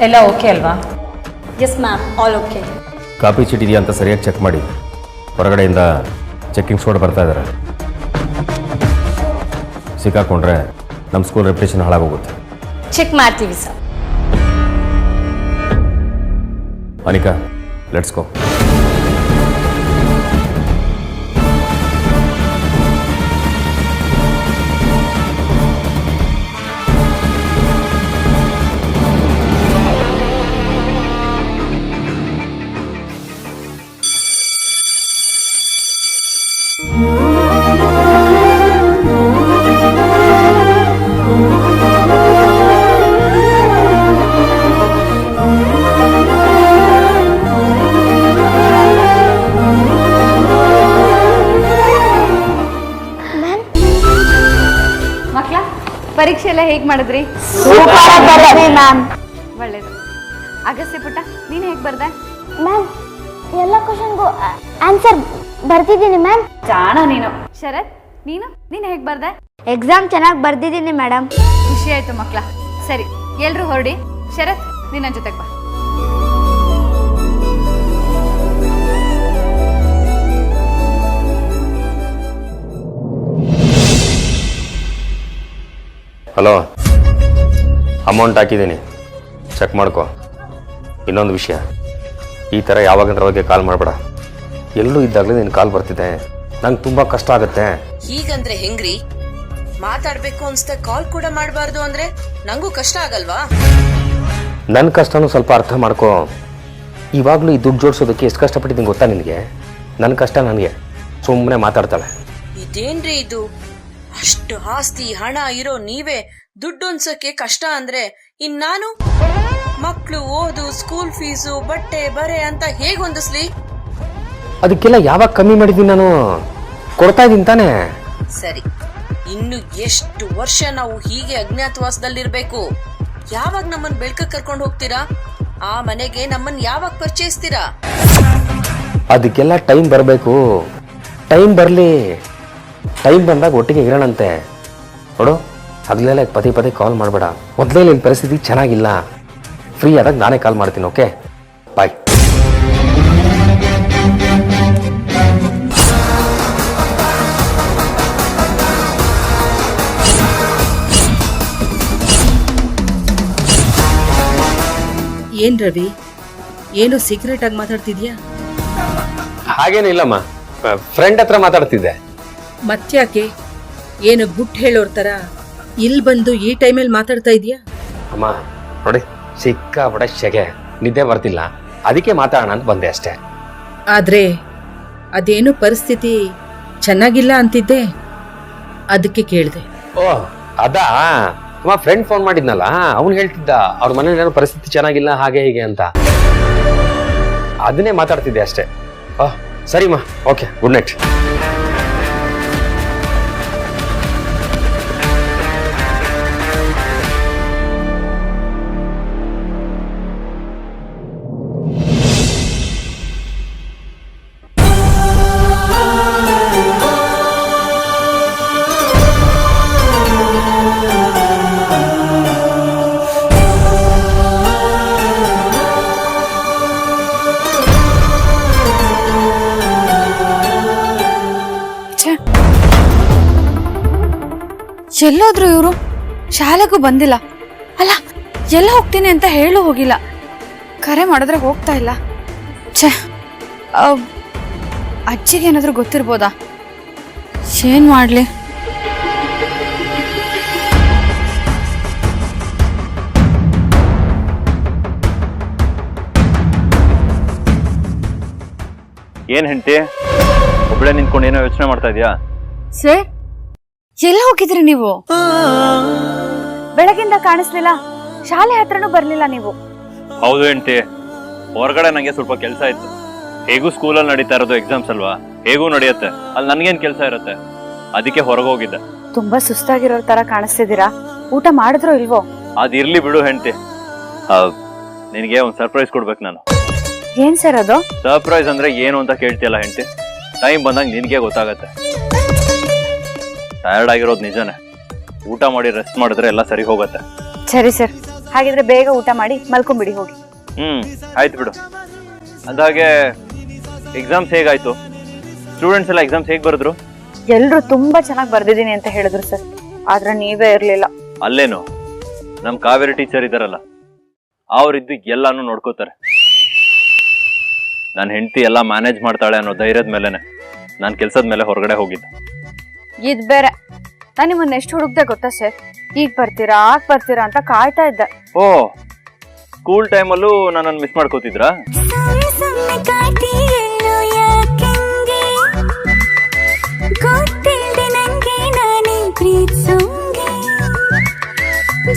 ಎಲ್ಲ ಓಕೆ ಅಲ್ವಾ? Yes ma'am, all okay. Copy cheat ಇದೆಯಾ ಅಂತ ಸರಿಯಾಗಿ ಚೆಕ್ ಮಾಡಿ. ಹೊರಗಡೆಯಿಂದ ಚೆಕ್ಕಿಂಗ್ ಸ್ಕ್ವಾಡ್ ಬರ್ತಾ ಇದ್ದಾರೆ. ಸಿಕ್ಕಾಕೊಂಡ್ರೆ ನಮ್ಮ ಸ್ಕೂಲ್ ರೆಪ್ಯುಟೇಷನ್ ಹಾಳಾಗೋಗುತ್ತೆ. ಚೆಕ್ ಮಾಡ್ತೀವಿ ಸರ್. Anika, let's go. ಮಕ್ಕಳ ಪರೀಕ್ಷೆ ಎಲ್ಲ ಹೇಗೆ ಮಾಡಿದ್ರಿ? ಮ್ಯಾಮ್. ಒಳ್ಳೇದು. ಅಗಸ್ತ್ಯ ಪುಟ್ಟ, ನೀನು ಹೇಗೆ ಬರ್ದೆ? ಮ್ಯಾಮ್, ಎಲ್ಲ ಕ್ವಶನ್ಗೂ ಆನ್ಸರ್ ಬರ್ತಿದ್ದೀನಿ ಮ್ಯಾಮ್. ಜಾಣ ನೀನು. ಶರತ್, ನೀನು ಹೇಗೆ ಬರ್ದೆ? ಎಕ್ಸಾಮ್ ಚೆನ್ನಾಗಿ ಬರ್ದಿದ್ದೀನಿ ಮೇಡಮ್. ಖುಷಿ ಆಯ್ತು ಮಕ್ಕಳ. ಸರಿ, ಎಲ್ರೂ ಹೊರಡಿ. ಶರತ್, ನೀನು ನನ್ನ ಜೊತೆಗೆ ಬಾ. ಹಲೋ, ಅಮೌಂಟ್ ಹಾಕಿದ್ದೀನಿ, ಚೆಕ್ ಮಾಡ್ಕೊ. ಇನ್ನೊಂದು ವಿಷಯ, ಈ ಥರ ಯಾವಾಗಂದ್ರೆ ಕಾಲ್ ಮಾಡಬೇಡ. ಎಲ್ಲೂ ಇದ್ದಾಗಲೇ ನಿನ್ನ ಕಾಲ್ ಬರ್ತಿದೆ, ನಂಗೆ ತುಂಬ ಕಷ್ಟ ಆಗುತ್ತೆ. ಹೀಗಂದ್ರೆ ಹೆಂಗ್ರಿ? ಮಾತಾಡ್ಬೇಕು ಅನ್ಸ್ತೆ ಕಾಲ್ ಕೂಡ ಮಾಡಬಾರ್ದು ಅಂದ್ರೆ ನಂಗೂ ಕಷ್ಟ ಆಗಲ್ವಾ? ನನ್ನ ಕಷ್ಟನೂ ಸ್ವಲ್ಪ ಅರ್ಥ ಮಾಡ್ಕೊ. ಇವಾಗಲೂ ಈ ದುಡ್ಡು ಜೋಡಿಸೋದಕ್ಕೆ ಎಷ್ಟು ಕಷ್ಟಪಟ್ಟಿದ್ದೀನಿ ಗೊತ್ತಾ ನಿನಗೆ? ನನ್ನ ಕಷ್ಟ ನನಗೆ. ಸುಮ್ಮನೆ ಮಾತಾಡ್ತಾಳೆ. ಇದೇನ್ರಿ ಇದು? ಅಷ್ಟು ಆಸ್ತಿ ಹಣ ಇರೋ ನೀವೇ ದುಡ್ಡು ಅನ್ಸಕ್ಕೆ ಕಷ್ಟ ಅಂದ್ರೆ ಇನ್ನಾನು ಮಕ್ಳು ಓದು, ಸ್ಕೂಲ್ ಫೀಸು, ಬಟ್ಟೆ ಬರೆ ಅಂತ ಹೇಗ್ ಹೊಂದಿಸ್ಲಿ? ಅದಕ್ಕೆಲ್ಲ ಯಾವಾಗ ಕಮ್ಮಿ ಮಾಡಿದ್ದೀನಿ ನಾನು? ಕೊಡ್ತಾ ಇದ್ದೀನಿ ತಾನೇ. ಸರಿ, ಇನ್ನು ಎಷ್ಟು ವರ್ಷ ನಾವು ಹೀಗೆ ಅಜ್ಞಾತವಾಸದಲ್ಲಿರ್ಬೇಕು? ಯಾವಾಗ ನಮ್ಮನ್ ಬೆಳ್ಕ ಕರ್ಕೊಂಡು ಹೋಗ್ತೀರಾ? ಆ ಮನೆಗೆ ನಮ್ಮನ್ ಯಾವಾಗ ಪರಿಚಯಿಸ್ತೀರಾ? ಅದಕ್ಕೆಲ್ಲ ಟೈಮ್ ಬರಬೇಕು. ಟೈಮ್ ಬರಲಿ. ಟೈಮ್ ಬಂದಾಗ ಒಟ್ಟಿಗೆ ಇರೋಣಂತೆ. ನೋಡು, ಹಗಲೆಲ್ಲ ಪದೇ ಪದೇ ಕಾಲ್ ಮಾಡಬೇಡ. ಮೊದಲೇ ನಿನ್ನ ಪರಿಸ್ಥಿತಿ ಚೆನ್ನಾಗಿಲ್ಲ. ಫ್ರೀ ಆದಾಗ ನಾನೇ ಕಾಲ್ ಮಾಡ್ತೀನಿ. ಓಕೆ, ಬಾಯ್. ಏನ್ ರವಿ, ಏನು ಸೀಕ್ರೆಟ್ ಆಗಿ ಮಾತಾಡ್ತಿದ್ಯಾ? ಹಾಗೇನಿಲ್ಲಮ್ಮ, ಫ್ರೆಂಡ್ ಹತ್ರ ಮಾತಾಡ್ತಿದ್ದೆ. ಮತ್ತ್ಯಾಕೆ, ಏನು ಗುಟ್ ಹೇಳೋರ್ ತರ ಇಲ್ಲಿ ಬಂದು ಈ ಟೈಮಲ್ಲಿ ಮಾತಾಡ್ತಾ ಇದೀಯಾ? ಅಮ್ಮ ನೋಡಿ, ಸಿಕ್ಕಾಪಟ್ಟೆ ಶೆಗೆ, ನಿದ್ದೆ ಬರ್ತಿಲ್ಲ, ಅದಕ್ಕೆ ಮಾತಾಡೋಣ ಅಂತ ಬಂದೆ ಅಷ್ಟೇ. ಆದ್ರೆ ಅದೇನು ಪರಿಸ್ಥಿತಿ ಚೆನ್ನಾಗಿಲ್ಲ ಅಂತಿದ್ದೆ, ಅದಕ್ಕೆ ಕೇಳಿದೆ. ಓ ಅದಾ, ಅಮ್ಮ ಫ್ರೆಂಡ್ ಫೋನ್ ಮಾಡಿದ್ನಲ್ಲ, ಅವ್ನು ಹೇಳ್ತಿದ್ದ ಅವ್ರ ಮನೇಲಿ ಏನೋ ಪರಿಸ್ಥಿತಿ ಚೆನ್ನಾಗಿಲ್ಲ ಹಾಗೆ ಹೀಗೆ ಅಂತ. ಅದನ್ನೇ ಮಾತಾಡ್ತಿದ್ದೆ ಅಷ್ಟೇ. ಸರಿಮ್ಮ, ಓಕೆ, ಗುಡ್ ನೈಟ್. ಎಲ್ಲೋದ್ರು ಇವರು? ಶಾಲೆಗೂ ಬಂದಿಲ್ಲ. ಅಲ್ಲ, ಎಲ್ಲ ಹೋಗ್ತೀನಿ ಅಂತ ಹೇಳು ಹೋಗಿಲ್ಲ. ಕರೆ ಮಾಡಿದ್ರೆ ಹೋಗ್ತಾ ಇಲ್ಲ. ಛೇ, ಅಜ್ಜಿಗೆ ಏನಾದರೂ ಗೊತ್ತಿರ್ಬೋದಾ? ಏನ್ ಮಾಡ್ಲಿ? ಏನ್ ಹೆಂಡತಿ, ಒಬ್ಳೆ ನಿಂತ್ಕೊಂಡು ಏನೋ ಯೋಚನೆ ಮಾಡ್ತಾ ಇದೀಯಾ? ಸರ್, ಎಲ್ಲ ಹೋಗಿದ್ರಿ ನೀವು? ಬೆಳಗಿಂದ ಕಾಣಿಸ್ಲಿಲ್ಲ, ಶಾಲೆ ಹತ್ರನೂ ಬರ್ಲಿಲ್ಲ ನೀವು. ಹೌದು ಹೆಂಡತಿ, ಹೊರಗಡೆ ನಂಗೆ ಸ್ವಲ್ಪ ಕೆಲಸ ಇತ್ತು. ಹೇಗೂ ಸ್ಕೂಲಲ್ಲಿ ನಡೀತಾ ಇರೋದು ಎಕ್ಸಾಮ್ಸ್ ಅಲ್ವಾ, ಹೇಗೂ ನಡೆಯುತ್ತೆ, ಅಲ್ಲಿ ನನ್ಗೇನ್ ಕೆಲಸ ಇರುತ್ತೆ, ಅದಕ್ಕೆ ಹೊರಗೋಗಿದ್ದೆ. ತುಂಬಾ ಸುಸ್ತಾಗಿರೋ ತರ ಕಾಣಿಸ್ತಿದ್ದೀರಾ. ಊಟ ಮಾಡಿದ್ರೋ ಇಲ್ವೋ? ಅದಿರ್ಲಿ ಬಿಡು ಹೆಂಡತಿ, ನಿನಗೆ ಒಂದು ಸರ್ಪ್ರೈಸ್ ಕೊಡ್ಬೇಕು ನಾನು. ಏನ್ ಸರ್ ಅದು? ಸರ್ಪ್ರೈಸ್ ಅಂದ್ರೆ ಏನು ಅಂತ ಕೇಳ್ತಿಯಲ್ಲ ಹೆಂಡತಿ, ಟೈಮ್ ಬಂದಾಗ ನಿನಗೆ ಗೊತ್ತಾಗತ್ತೆ. ಟಯರ್ಡ್ ಆಗಿರೋದು ನಿಜಾನೇ, ಊಟ ಮಾಡಿ ರೆಸ್ಟ್ ಮಾಡಿದ್ರೆ ಎಲ್ಲ ಸರಿ ಹೋಗುತ್ತೆ. ಸರಿ ಸರ್, ಹಾಗಿದ್ರೆ ಬೇಗ ಊಟ ಮಾಡಿ ಮಲ್ಕೊಂಬಿಡಿ ಹೋಗಿ. ಆಯ್ತು ಬಿಡು. ಅಂದಾಗೆ ಎಕ್ಸಾಮ್ಸ್ ಹೇಗಾಯ್ತು? ಸ್ಟೂಡೆಂಟ್ಸ್ ಎಲ್ಲ ಎಕ್ಸಾಮ್ಸ್ ಹೇಗೆ ಬರೆದ್ರು? ಎಲ್ರು ತುಂಬಾ ಚೆನ್ನಾಗಿ ಬರ್ದಿದ್ದೀನಿ ಅಂತ ಹೇಳಿದ್ರು ಸರ್, ಆದ್ರೆ ನೀವೇ ಇರ್ಲಿಲ್ಲ. ಅಲ್ಲೇನು, ನಮ್ ಕಾವೇರಿ ಟೀಚರ್ ಇದಾರಲ್ಲ, ಅವ್ರಿದ್ದು ಎಲ್ಲಾನು ನೋಡ್ಕೋತಾರೆ. ನನ್ನ ಹೆಂಡತಿ ಎಲ್ಲ ಮ್ಯಾನೇಜ್ ಮಾಡ್ತಾಳೆ ಅನ್ನೋ ಧೈರ್ಯದ ಮೇಲೆನೆ ನಾನು ಕೆಲ್ಸದ ಮೇಲೆ ಹೊರಗಡೆ ಹೋಗಿದ್ದೆ. ಇದ್ ಬೇರೆ, ನಾನು ನಿಮ್ಮನ್ನ ಎಷ್ಟು ಹುಡುಕ್ದೆ ಗೊತ್ತಾ ಸರ್? ಈಗ ಬರ್ತೀರಾ ಆಗ ಬರ್ತೀರಾ ಅಂತ ಕಾಯ್ತಾ ಇದ್ದೆ. ಓ, ಸ್ಕೂಲ್ ಟೈಮಲ್ಲೂ ನನ್ನನ್ನು ಮಿಸ್ ಮಾಡ್ಕೋತಿದ್ರಾ?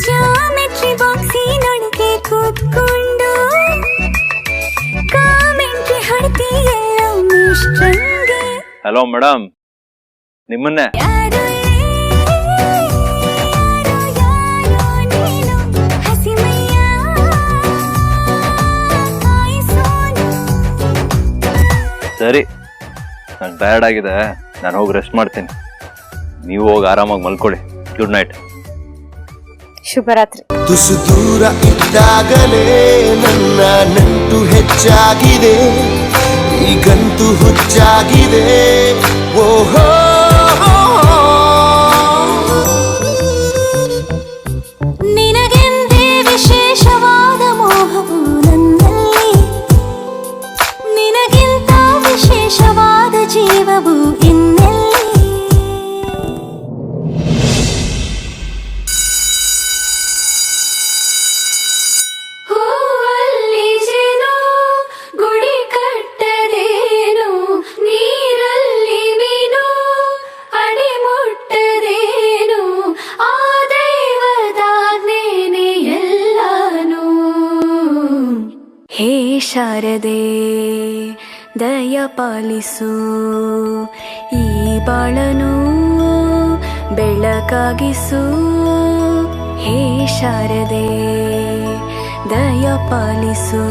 ಜಾಮೆಟ್ರಿ ಬಾಕ್ಸಿನೊಳಗೆ ಕೂತ್ಕೊಂಡು ಕಾಮೆಂಟ್ರಿ ಹೊಡ್ತೀಯಲ್ಲ ಮಿಸ್ಟ್ರಂಗೆ. ಹಲೋ ಮೇಡಮ್, ನಿಮ್ಮನ್ನೇ. ಸರಿ, ನಂಗೆ ಟಯರ್ಡ್ ಆಗಿದೆ, ನಾನು ಹೋಗಿ ರೆಸ್ಟ್ ಮಾಡ್ತೀನಿ. ನೀವು ಹೋಗಿ ಆರಾಮಾಗಿ ಮಲ್ಕೊಳ್ಳಿ. Good night. ಶುಭರಾತ್ರಿ. ತುಸು ದೂರ ಇದ್ದಾಗಲೇ ನನ್ನ ನಂಟು ಹೆಚ್ಚಾಗಿದೆ, ಈಗಂತೂ ಹುಚ್ಚಾಗಿದೆ. ಓಹೋ, ನಿನಗೆಂದೇ ವಿಶೇಷವಾದ ಮೋಹವು ನನ್ನಲ್ಲಿ, ನಿನಗಿಂತ ವಿಶೇಷವಾದ ಜೀವವು ಇನ್ನೆಲ್ಲಿ. ಶಾರದೆ ದಯ ಪಾಲಿಸು, ಈ ಬಾಳನು ಬೆಳಕಾಗಿಸು. ಹೇ ಶಾರದೆ ದಯ ಪಾಲಿಸು,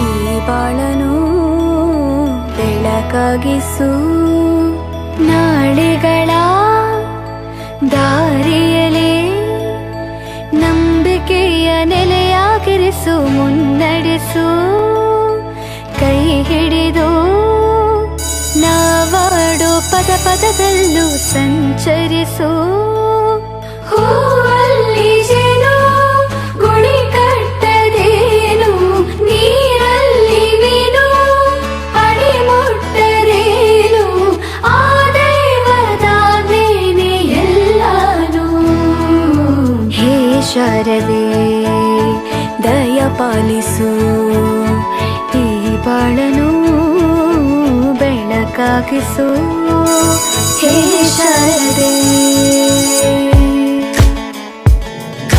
ಈ ಬಾಳನು ಬೆಳಕಾಗಿಸು. ನಾಳೆಗಳ ದಾರಿಯಲೇ ನಂಬಿಕೆಯ ನೆಲೆಯಾಗಿರಿಸು, ಮುನ್ನಡೆಸು. ಕೈ ಹಿಡಿದು ನಾವಾಡೋ ಪದ ಪದದಲ್ಲೂ ಸಂಚರಿಸು. ಹೂವಲ್ಲಿ ಜೇನು ಗುಡಿ ಕಟ್ಟದೇನು, ನೀರಲ್ಲಿ ಮೀನು ಅಡಿ ಮುಟ್ಟರೇನು, ಆ ದೈವದಾಜ್ಞೆನೇ ಎಲ್ಲಾನು. ಹೇ ಶಾರದೆ ದಯ ಪಾಲಿಸು, ಈ ಬಾಳನು ಬೆಳಕಾಗಿಸು. ಹೇ ಶಾರದೆ.